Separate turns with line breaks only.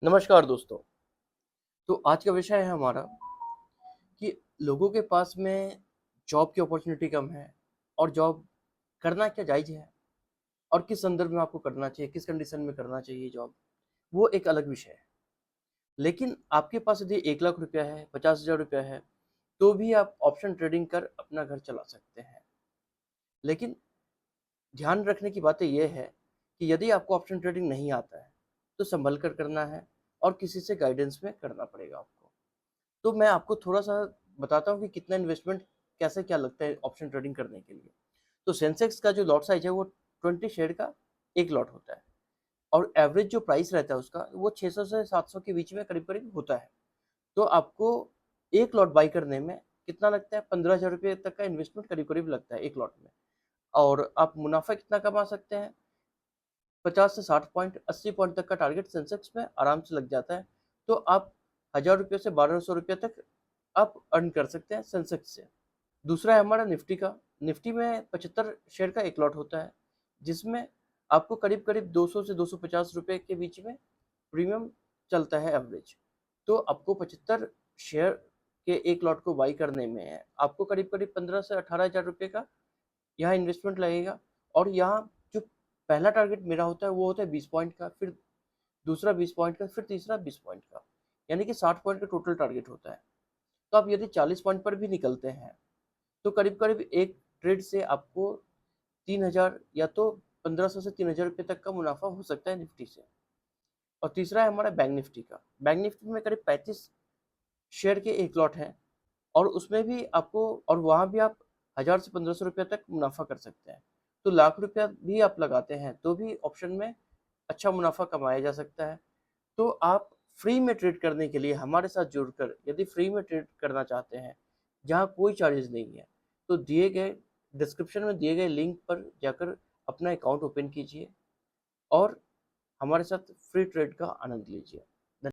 नमस्कार दोस्तों। तो आज का विषय है हमारा कि लोगों के पास में जॉब की अपॉर्चुनिटी कम है और जॉब करना क्या जायज़ है और किस संदर्भ में आपको करना चाहिए, किस कंडीशन में करना चाहिए जॉब, वो एक अलग विषय है। लेकिन आपके पास यदि 1 लाख रुपया है, 50,000 रुपया है, तो भी आप ऑप्शन ट्रेडिंग कर अपना घर चला सकते हैं। लेकिन ध्यान रखने की बातें ये है कि यदि आपको ऑप्शन ट्रेडिंग नहीं आता है, तो सँभल कर करना है और किसी से गाइडेंस में करना पड़ेगा आपको। तो मैं आपको थोड़ा-सा बताता हूँ कि कितना इन्वेस्टमेंट कैसे क्या लगता है ऑप्शन ट्रेडिंग करने के लिए। तो सेंसेक्स का जो लॉट साइज़ है वो 20 शेयर का 1 लॉट होता है और एवरेज जो प्राइस रहता है उसका वो 600 से 700 के बीच में करीब-करीब होता है। तो आपको 1 लॉट बाय करने में कितना लगता है? ₹15,000 तक का इन्वेस्टमेंट करीब-करीब लगता है 1 लॉट में और आप मुनाफ़ा कितना कमा सकते हैं? 50 से 60 पॉइंट, 80 पॉइंट तक का टारगेट सेंसेक्स में आराम से लग जाता है। तो आप ₹1000 से ₹1200 तक आप अर्न कर सकते हैं सेंसेक्स से। दूसरा है हमारा निफ्टी का। निफ्टी में 75 शेयर का 1 लॉट होता है, जिसमें आपको करीब-करीब 200 से ₹250 के बीच में प्रीमियम चलता है एवरेज। तो आपको 75 शेयर के 1 लॉट को बाय करने में आपको करीब-करीब 15 से ₹18,000 का यहाँ इन्वेस्टमेंट लगेगा और यहाँ जो पहला टारगेट मेरा होता है वो होता है 20 पॉइंट का, फिर दूसरा 20 पॉइंट का, फिर तीसरा 20 पॉइंट का। यानी कि 60 पॉइंट का टोटल टारगेट होता है। तो आप यदि 40 पॉइंट पर भी निकलते हैं, तो करीब-करीब एक ट्रेड से आपको 3000 या तो 1500 से ₹3000 तक का मुनाफ़ा हो सकता है निफ्टी से। और तीसरा है हमारा बैंक निफ्टी का। बैंक निफ्टी में करीब 35 शेयर के 1 लॉट हैं और उसमें भी आपको और वहाँ भी आप 1000 से ₹1500 तक मुनाफ़ा कर सकते हैं। तो लाख रुपया भी आप लगाते हैं, तो भी ऑप्शन में अच्छा मुनाफ़ा कमाया जा सकता है। तो आप फ्री में ट्रेड करने के लिए हमारे साथ जुड़कर यदि फ्री में ट्रेड करना चाहते हैं, जहाँ कोई चार्जेज़ नहीं है, तो दिए गए डिस्क्रिप्शन में दिए गए लिंक पर जाकर अपना अकाउंट ओपन कीजिए और हमारे साथ फ्री ट्रेड का आनंद लीजिए।